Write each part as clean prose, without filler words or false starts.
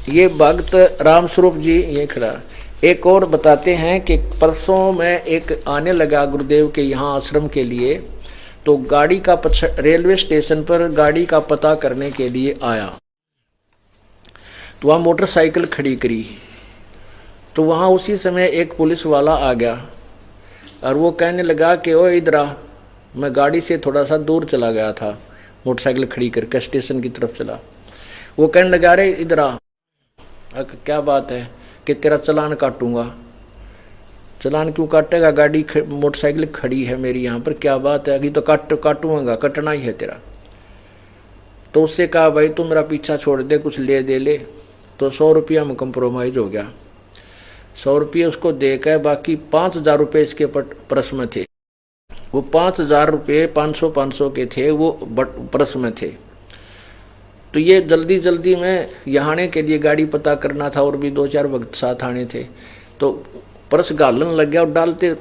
ये भक्त रामस्वरूप जी ये खड़ा। एक और बताते हैं कि परसों में एक आने लगा गुरुदेव के यहाँ आश्रम के लिए, तो गाड़ी का रेलवे स्टेशन पर गाड़ी का पता करने के लिए आया, तो वहाँ मोटरसाइकिल खड़ी करी, तो वहाँ उसी समय एक पुलिस वाला आ गया और वो कहने लगा कि ओ इधर आ। मैं गाड़ी से थोड़ा सा दूर चला गया था, मोटरसाइकिल खड़ी करके स्टेशन की तरफ चला। वो कहने लगा अरे इधर आ। क्या बात है? कि तेरा चालान काटूंगा। चालान क्यों काटेगा? गाड़ी मोटरसाइकिल खड़ी है मेरी यहाँ पर, क्या बात है? अभी तो काटूंगा, कटना ही है तेरा। तो उससे कहा भाई तू मेरा पीछा छोड़ दे, कुछ ले दे ले। तो 100 रुपया में कंप्रोमाइज हो गया। 100 रुपये उसको देकर बाकी 5,000 रुपये इसके पर्स में थे। वो 5,000 रुपये 500 के थे, वो पर्स में थे। तो ये जल्दी जल्दी में यहाँ आने के लिए गाड़ी पता करना था और भी 2-4 वक्त साथ आने थे, तो पर्स गालन लग गया और डालते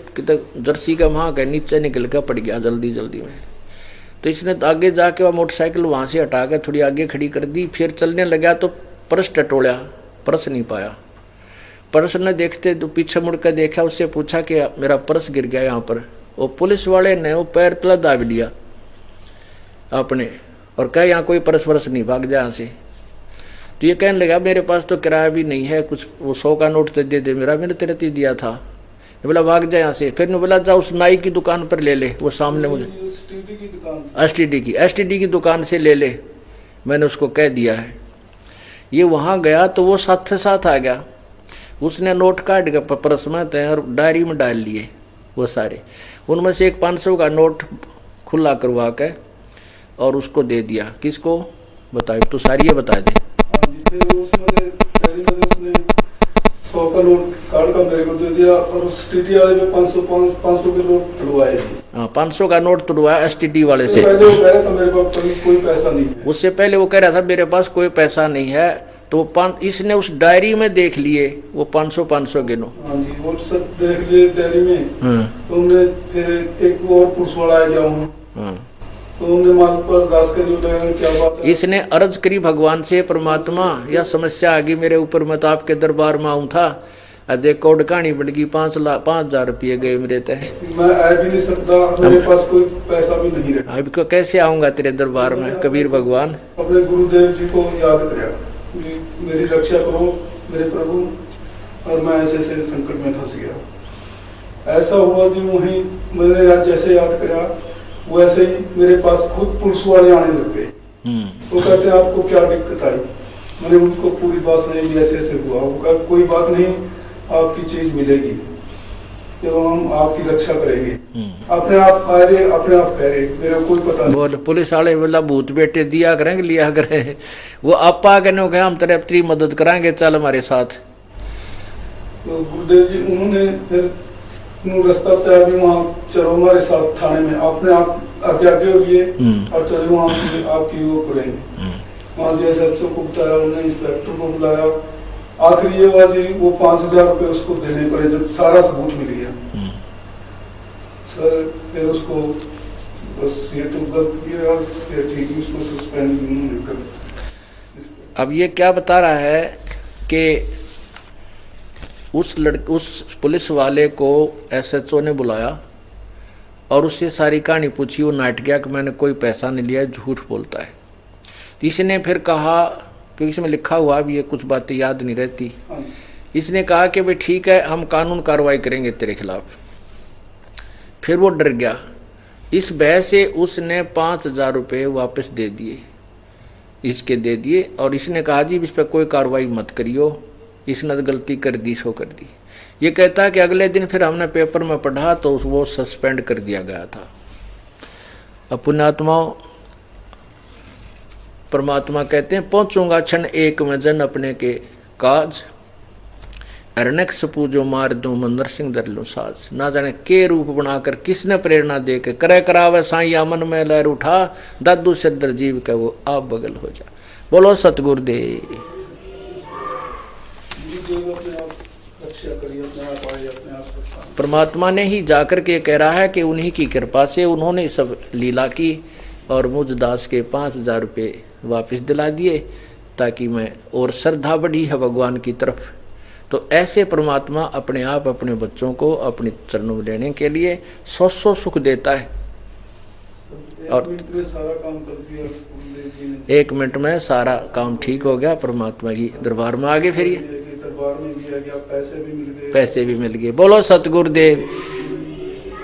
जर्सी का वहाँ का नीचे निकल कर पड़ गया जल्दी जल्दी में। तो इसने आगे जाके वह मोटरसाइकिल वहाँ से हटा कर थोड़ी आगे खड़ी कर दी, फिर चलने लगा तो पर्स टटोड़ा, पर्स नहीं पाया। पर्स ने देखते तो पीछे मुड़ कर देखा, उससे पूछा कि मेरा पर्स गिर गया यहाँ पर। वो पुलिस वाले ने वो पैर तला दाब लिया अपने और कहा यहाँ कोई पर्स वर्स नहीं, भाग जा यहाँ से। तो ये कहने लगा मेरे पास तो किराया भी नहीं है कुछ, वो 100 का नोट तो दे दे मेरा, मैंने तेरे ही दिया था। बोला भाग जाए यहाँ से। फिर ने बोला जा उस नाई की दुकान पर ले ले, वो सामने मुझे एसटीडी की दुकान से ले ले, मैंने उसको कह दिया है। ये वहाँ गया तो वो साथ साथ आ गया, उसने नोट काट के पर्स में और डायरी में डाल लिए वो सारे। उनमें से एक 500 का नोट खुला करवा के और उसको दे दिया। किसको बताए तो सारी ये बता दे। उसने 100 का नोट काट कर मेरे को दे दिया और उस टीटी वाले में 500 के नोट तुड़वाए। हाँ 500 का नोट तुड़वाया एसटीडी वाले से। पहले वो कह रहा था मेरे पास कोई पैसा नहीं है। उससे पहले वो कह रहा था मेरे पास कोई पैसा नहीं है, तो इसने उस डायरी में देख लिए वो 500 के नोट। हाँ जी वो सब देख लिए डायरी में। तो हमने फिर एक और पुलिस वाला आ गया, तो उन्होंने माल पर अरदास करी, क्या बात है? इसने अर्ज करी भगवान से, परमात्मा यह समस्या आ गई मेरे ऊपर, मैं तो आपके दरबार में आऊँ था, देखो कहानी बढ़ गई, 5,000 रुपये गए मेरे तय, मैं आ भी नहीं सकता, मेरे पास कोई पैसा भी नहीं रहा। अब को कैसे आऊंगा तेरे दरबार में? कबीर भगवान अपने गुरुदेव जी को याद कराया, मेरी रक्षा करो मेरे प्रभु, और मैं ऐसे ऐसे संकट में फंस गया। ऐसा हुआ जी वही मैंने आज जैसे याद करा वैसे ही मेरे पास खुद पुलिस वाले आने लग गए। वो कहते हैं आपको क्या दिक्कत आई? मैंने उनको पूरी बात सुनाई, ऐसे ऐसे हुआ। वो कहा कोई बात नहीं, आपकी चीज मिलेगी, चलो हम आपकी रक्षा करेंगे। अपने आप आए रहे, अपने आप कह रहे, मेरा कोई पता नहीं। बोल पुलिस वाले बोला भूत बेटे दिया करेंगे, लिया करें। वो आपा कहने हम तेरी मदद कराएंगे, चल हमारे साथ। तो गुरुदेव जी उन्होंने फिर रास्ता तय भी वहाँ चलो हमारे साथ थाने में, अपने आप आगे हो लिए और चले वहाँ से आपकी वो करेंगे। वहाँ जी SHO को बुलाया, उन्होंने इंस्पेक्टर को बुलाया। आखिर ये हुआ जी वो 5,000 रुपये उसको देने पड़े जब सारा सबूत मिल गया। सर फिर उसको बस ये तो गलत किया, फिर ठीक है उसको सस्पेंड कर। अब ये क्या बता रहा है कि उस पुलिस वाले को SHO ने बुलाया और उससे सारी कहानी पूछी। वो नाट गया कि मैंने कोई पैसा नहीं लिया, झूठ बोलता है। तो इसने फिर कहा, क्योंकि इसमें लिखा हुआ भी ये कुछ बातें याद नहीं रहती, इसने कहा कि भाई ठीक है हम कानून कार्रवाई करेंगे तेरे खिलाफ। फिर वो डर गया, इस भय से उसने 5,000 रुपये वापस दे दिए, इसके दे दिए, और इसने कहा जी इस पर कोई कार्रवाई मत करियो, इसने गलती कर दी सो कर दी। ये कहता है कि अगले दिन फिर हमने पेपर में पढ़ा तो वो सस्पेंड कर दिया गया था। अब पुण्यात्माओं परमात्मा कहते हैं पहुंचूंगा क्षण एक में जन अपने के काज, अरनक सपूजो मार दूं मन नरसिंह दर लो साज। ना जाने के रूप बनाकर किसने प्रेरणा दे के करे करावे साईं मन में लहर उठा, दादू सिद्धर जीव के वो आप बगल हो जा। बोलो सतगुरुदेव। परमात्मा ने ही जाकर के कह रहा है कि उन्हीं की कृपा से उन्होंने सब लीला की और मुझ दास के 5,000 रुपये वापस दिला दिए। ताकि मैं, और श्रद्धा बढ़ी है भगवान की तरफ। तो ऐसे परमात्मा अपने आप अपने बच्चों को अपने चरणों में लेने के लिए सौ सुख देता है। और 1 मिनट में सारा काम कर दिया गुरुदेव जी ने। 1 मिनट में सारा काम ठीक हो गया, परमात्मा की दरबार में आगे फिर दरबार में भी आ गया, पैसे भी मिल गए। पैसे भी मिल गए, बोलो सतगुरुदेव।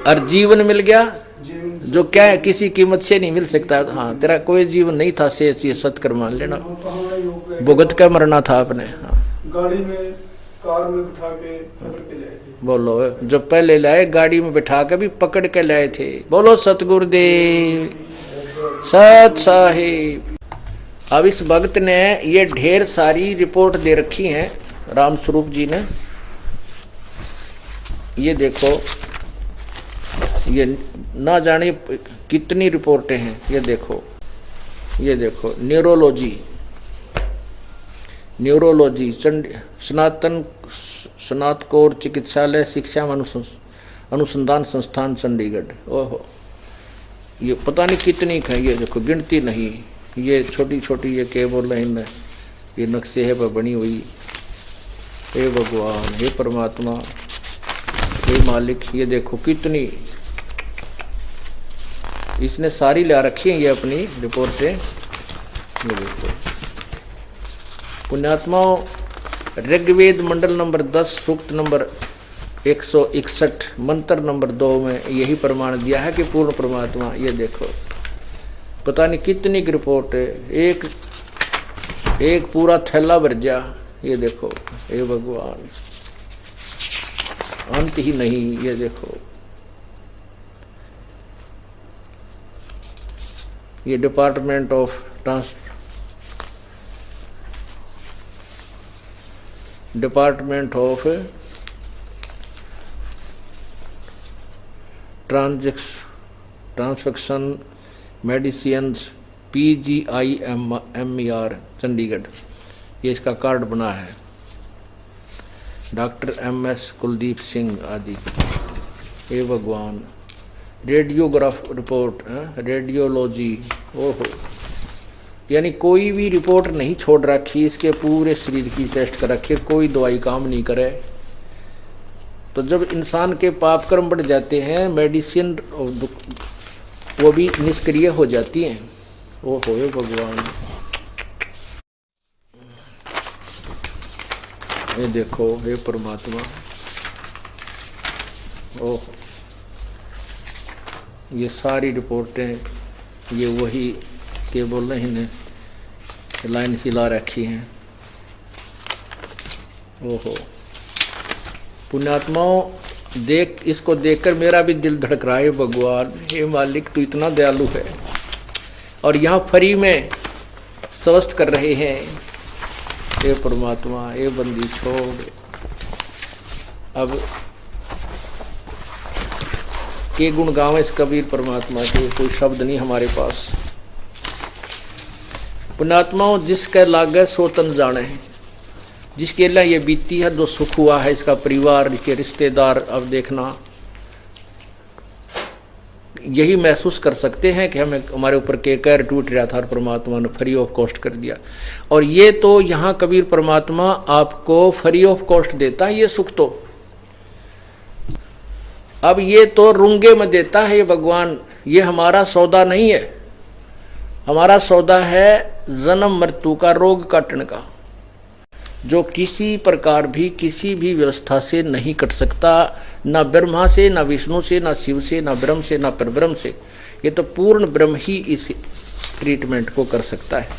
और जीवन मिल गया, जो क्या है किसी कीमत से नहीं मिल सकता। हाँ, तेरा कोई जीवन नहीं था, से सत्कर मान लेना, भुगत कर मरना था अपने। हाँ, गाड़ी में कार में बिठा के पकड़ के लाए थे। बोलो, जो पहले लाए गाड़ी में बिठा के भी पकड़ के लाए थे। बोलो सतगुरुदेव सत साहिब। अब इस भक्त ने ये ढेर सारी रिपोर्ट दे रखी हैं राम स्वरूप जी ने। ये देखो, ये ना जाने कितनी रिपोर्टें हैं। ये देखो, ये देखो, न्यूरोलॉजी स्नातकोर चिकित्सालय शिक्षा अनुसंधान संस्थान चंडीगढ़। ओहो, ये पता नहीं कितनी है, ये देखो गिनती नहीं। ये छोटी छोटी, ये केबल लाइन है, ये नक्शे है पर बनी हुई। हे भगवान, हे परमात्मा, हे मालिक, ये देखो कितनी इसने सारी ला रखी है ये अपनी रिपोर्टें। ये देखो, पुण्यात्माओं, ऋग्वेद मंडल नंबर 10 सूक्त नंबर 161 मंत्र नंबर 2 में यही प्रमाण दिया है कि पूर्ण परमात्मा। ये देखो, पता नहीं कितनी की रिपोर्ट है, एक पूरा थैला भर गया। ये देखो, हे भगवान, अंत ही नहीं। ये देखो, ये department of transfection medicines PGIMER Chandigarh, ये इसका कार्ड बना है। डॉक्टर MS कुलदीप सिंह आदि। हे भगवान, रेडियोग्राफ रिपोर्ट, रेडियोलॉजी। ओहो, यानी कोई भी रिपोर्ट नहीं छोड़ रखी, इसके पूरे शरीर की टेस्ट कर रखी, कोई दवाई काम नहीं करे। तो जब इंसान के पाप कर्म बढ़ जाते हैं, मेडिसिन वो भी निष्क्रिय हो जाती हैं। ओहो, हे भगवान, ये देखो, हे परमात्मा। ओह, ये सारी रिपोर्टें, ये वही के बोल रहे हैं, लाइन सी ला रखी हैं। ओहो, पुण्यात्माओं, देख, इसको देखकर मेरा भी दिल धड़क रहा है। भगवान, हे मालिक, तू इतना दयालु है और यहाँ फ्री में स्वस्थ कर रहे हैं। हे परमात्मा, हे बंदी छोड़। अब के गुण गावे इस कबीर परमात्मा के, कोई शब्द नहीं हमारे पास। पुण्यात्माओं, जिसके लागे सो तन जाने, जिसके लिए ये बीती है, जो सुख हुआ है, इसका परिवार, इसके रिश्तेदार, अब देखना यही महसूस कर सकते हैं कि हमें, हमारे ऊपर के कहर टूट रहा था और परमात्मा ने फ्री ऑफ कॉस्ट कर दिया। और ये तो यहाँ कबीर परमात्मा आपको फ्री ऑफ कॉस्ट देता है ये सुख। तो अब ये तो रुंगे में देता है ये भगवान। ये हमारा सौदा नहीं है, हमारा सौदा है जन्म मृत्यु का, रोग काटने का, जो किसी प्रकार भी किसी भी व्यवस्था से नहीं कट सकता, ना ब्रह्मा से, ना विष्णु से, ना शिव से, ना ब्रह्म से, ना परब्रह्म से। ये तो पूर्ण ब्रह्म ही इस ट्रीटमेंट को कर सकता है।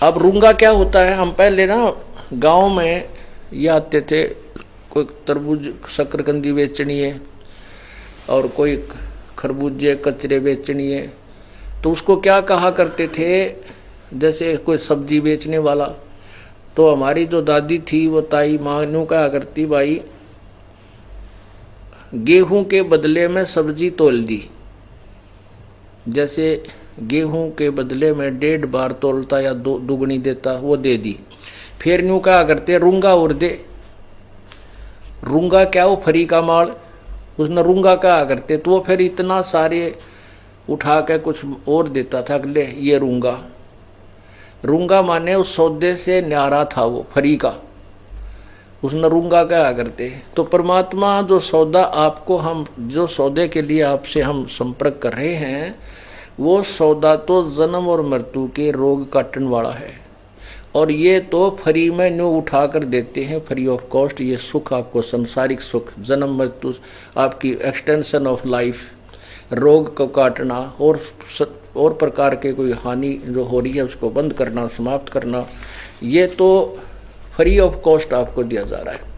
अब रूंगा क्या होता है? हम पहले ना गांव में ये आते थे, कोई तरबूज शकरकंदी बेचनी है और कोई खरबूजे कचरे बेचनी है, तो उसको क्या कहा करते थे, जैसे कोई सब्जी बेचने वाला, तो हमारी जो दादी थी वो ताई माँ नु कहा करती, भाई गेहूं के बदले में सब्जी तोल दी। जैसे गेहूं के बदले में 1.5 बार तोलता या दुगनी देता, वो दे दी। फिर न्यू कहा करते रूंगा और दे। रूंगा क्या, वो फ्री का माल, उसने रूंगा कहा करते, तो वो फिर इतना सारे उठा के कुछ और देता था, ले ये रूंगा। रूंगा माने उस सौदे से न्यारा था वो फरी का, उसने रूंगा कहा करते। तो परमात्मा जो सौदा आपको, हम जो सौदे के लिए आपसे हम संपर्क कर रहे हैं, वो सौदा तो जन्म और मृत्यु के रोग काटने वाला है, और ये तो फ्री में न्यू उठा कर देते हैं, फ्री ऑफ कॉस्ट। ये सुख आपको, संसारिक सुख, जन्म मृत्यु, आपकी एक्सटेंशन ऑफ लाइफ, रोग को काटना और प्रकार के कोई हानि जो हो रही है उसको बंद करना, समाप्त करना, ये तो फ्री ऑफ कॉस्ट आपको दिया जा रहा है।